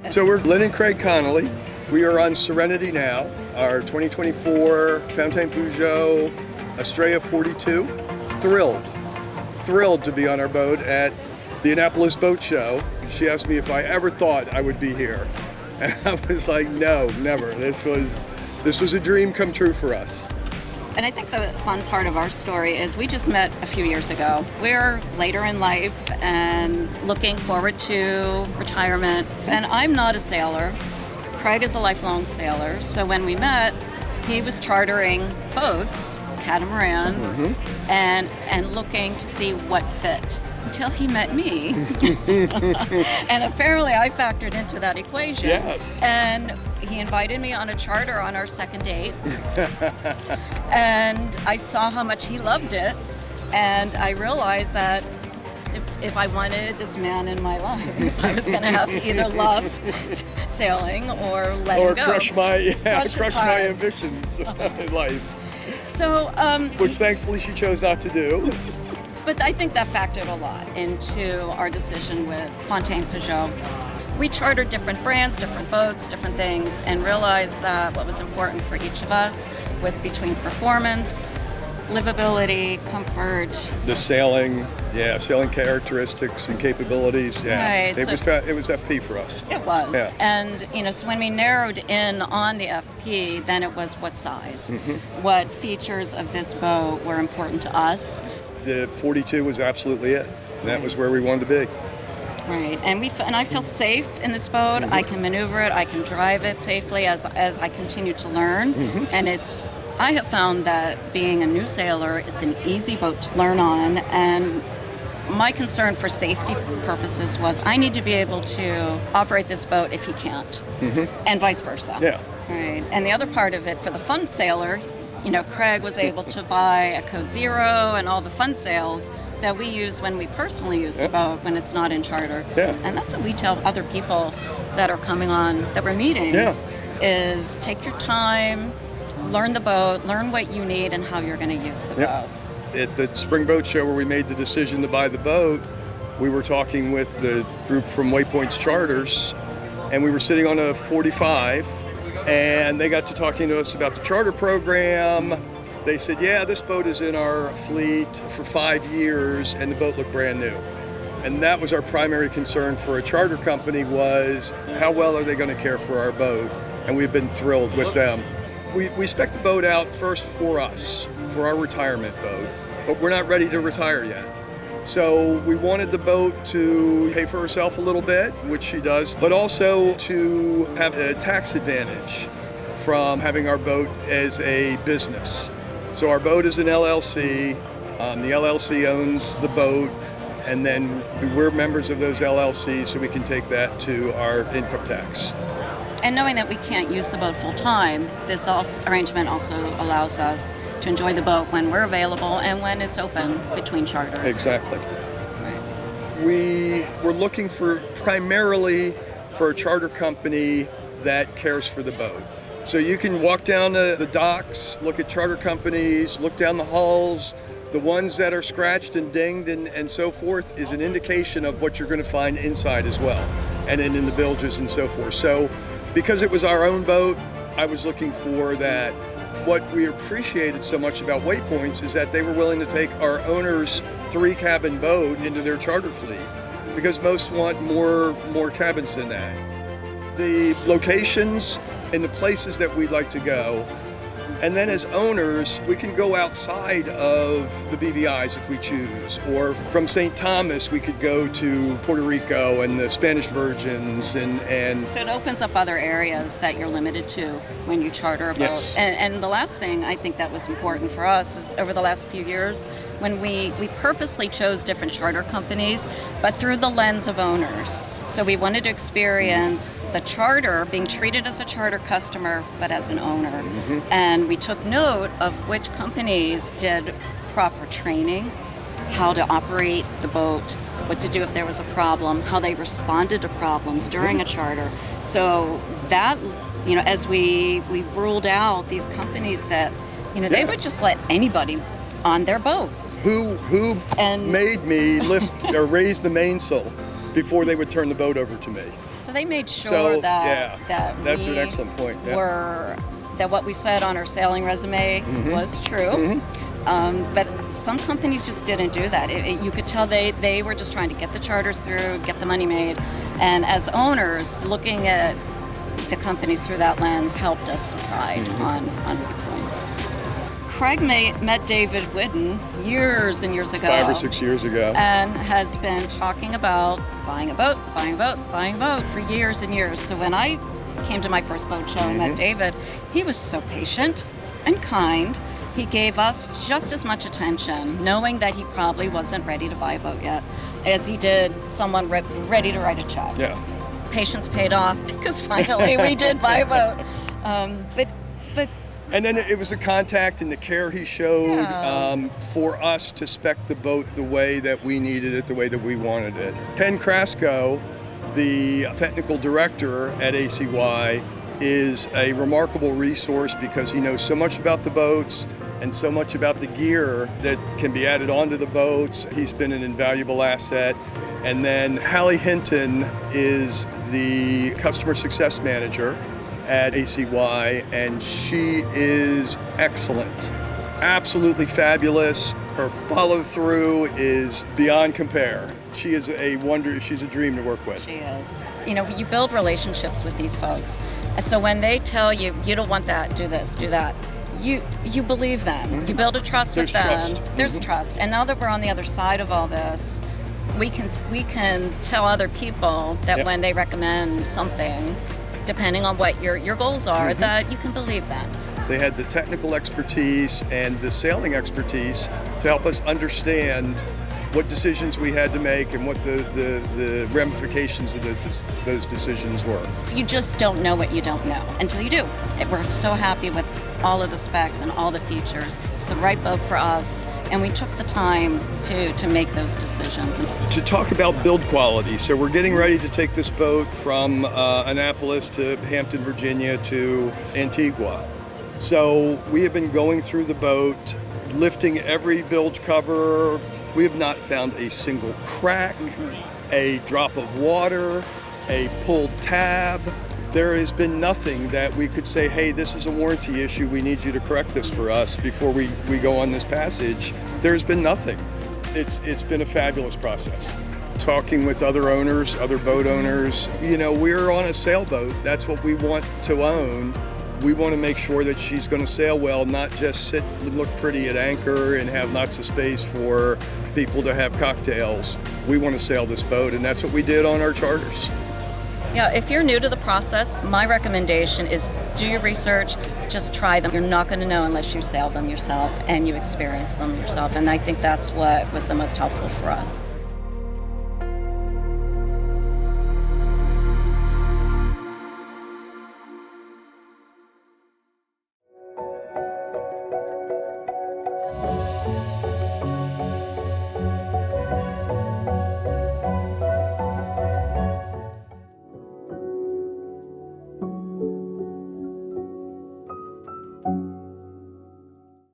So we're Lynn and Craig Connolly. We are on Serenity Now, our 2024 Fountaine-Pajot Astrea 42. Thrilled to be on our boat at the Annapolis Boat Show. She asked me if I ever thought I would be here. And I was like, no, never. This was a dream come true for us. And I think the fun part of our story is we just met a few years ago. We're later in life and looking forward to retirement. And I'm not a sailor. Craig is a lifelong sailor. So when we met, he was chartering boats, catamarans, and looking to see what fit. Until he met me. And apparently I factored into that equation. Yes. And he invited me on a charter on our second date. And I saw how much he loved it. And I realized that if I wanted this man in my life, I was going to have to either love sailing or let him go. Crush my ambitions in life. So, which thankfully she chose not to do. But I think that factored a lot into our decision with Fountaine-Pajot. We chartered different brands, different boats, different things, and realized that what was important for each of us, with between performance, livability, comfort. The sailing characteristics and capabilities. Yeah, right, it was FP for us. It was, yeah. And so when we narrowed in on the FP, then it was what size, what features of this boat were important to us. The 42 was absolutely it. That was where we wanted to be. Right, and I feel safe in this boat. I can maneuver it, I can drive it safely as I continue to learn. And I have found that being a new sailor, it's an easy boat to learn on. And my concern for safety purposes was I need to be able to operate this boat if he can't, and vice versa. Yeah. Right, and the other part of it for the fun sailor, Craig was able to buy a Code Zero and all the fun sails that we use when we personally use the boat when it's not in charter. Yeah. And that's what we tell other people that are coming on, that we're meeting, is take your time, learn the boat, learn what you need and how you're going to use the boat. At the Spring Boat Show where we made the decision to buy the boat, we were talking with the group from Waypoint's Charters, and we were sitting on a 45, and they got to talking to us about the charter program. They said, yeah, this boat is in our fleet for 5 years, and the boat looked brand new. And that was our primary concern for a charter company, was how well are they going to care for our boat? And we've been thrilled with them. We spec'd the boat out first for us, for our retirement boat, but we're not ready to retire yet. So we wanted the boat to pay for herself a little bit, which she does, but also to have a tax advantage from having our boat as a business. So our boat is an LLC. The LLC owns the boat, and then we're members of those LLCs, so we can take that to our income tax. And knowing that we can't use the boat full time, this arrangement also allows us to enjoy the boat when we're available and when it's open between charters. Exactly. Right. We were looking primarily for a charter company that cares for the boat. So you can walk down the docks, look at charter companies, look down the hulls. The ones that are scratched and dinged and so forth is an indication of what you're going to find inside as well, and in the bilges and so forth. So because it was our own boat, I was looking for that. What we appreciated so much about Waypoints is that they were willing to take our owner's 3-cabin boat into their charter fleet, because most want more cabins than that. The locations and the places that we'd like to go, and then as owners, we can go outside of the BVIs if we choose, or from St. Thomas, we could go to Puerto Rico and the Spanish Virgins, and so it opens up other areas that you're limited to when you charter a boat. Yes. And the last thing I think that was important for us is over the last few years, when we purposely chose different charter companies, but through the lens of owners. So we wanted to experience the charter, being treated as a charter customer, but as an owner. And we took note of which companies did proper training, how to operate the boat, what to do if there was a problem, how they responded to problems during a charter. So that, as we ruled out these companies that, they would just let anybody on their boat. Who made me lift or raise the mainsail before they would turn the boat over to me. So they made sure So, that that's we an excellent point. Yeah. were that what we said on our sailing resume was true. But some companies just didn't do that. You could tell they were just trying to get the charters through, get the money made. And as owners, looking at the companies through that lens helped us decide on Waypoints. Craig met David Whidden years and years ago. 5 or 6 years ago. And has been talking about buying a boat for years and years. So when I came to my first boat show and met David, he was so patient and kind. He gave us just as much attention, knowing that he probably wasn't ready to buy a boat yet, as he did someone ready to write a check. Yeah. Patience paid off because finally we did buy a boat. But And then it was the contact and the care he showed for us to spec the boat the way that we needed it, the way that we wanted it. Ken Krasko, the technical director at ACY, is a remarkable resource because he knows so much about the boats and so much about the gear that can be added onto the boats. He's been an invaluable asset. And then Hallie Hinton is the customer success manager at ACY, and she is excellent, absolutely fabulous. Her follow-through is beyond compare. She is a wonder. She's a dream to work with. She is. You know, you build relationships with these folks. And so when they tell you, you don't want that, do this, do that, you believe them. You build a trust with them. Trust. There's trust. And now that we're on the other side of all this, we can tell other people that when they recommend something, depending on what your goals are, that you can believe them. They had the technical expertise and the sailing expertise to help us understand what decisions we had to make and what the ramifications of those decisions were. You just don't know what you don't know until you do. We're so happy with all of the specs and all the features. It's the right boat for us, and we took the time to make those decisions. To talk about build quality, so we're getting ready to take this boat from Annapolis to Hampton, Virginia to Antigua. So we have been going through the boat, lifting every bilge cover. We have not found a single crack, a drop of water, a pulled tab. There has been nothing that we could say, hey, this is a warranty issue, we need you to correct this for us before we go on this passage. There's been nothing. It's been a fabulous process. Talking with other owners, other boat owners, you know, we're on a sailboat. That's what we want to own. We want to make sure that she's going to sail well, not just sit and look pretty at anchor and have lots of space for people to have cocktails. We want to sail this boat, and that's what we did on our charters. Yeah, if you're new to the process, my recommendation is do your research, just try them. You're not going to know unless you sail them yourself and you experience them yourself, and I think that's what was the most helpful for us.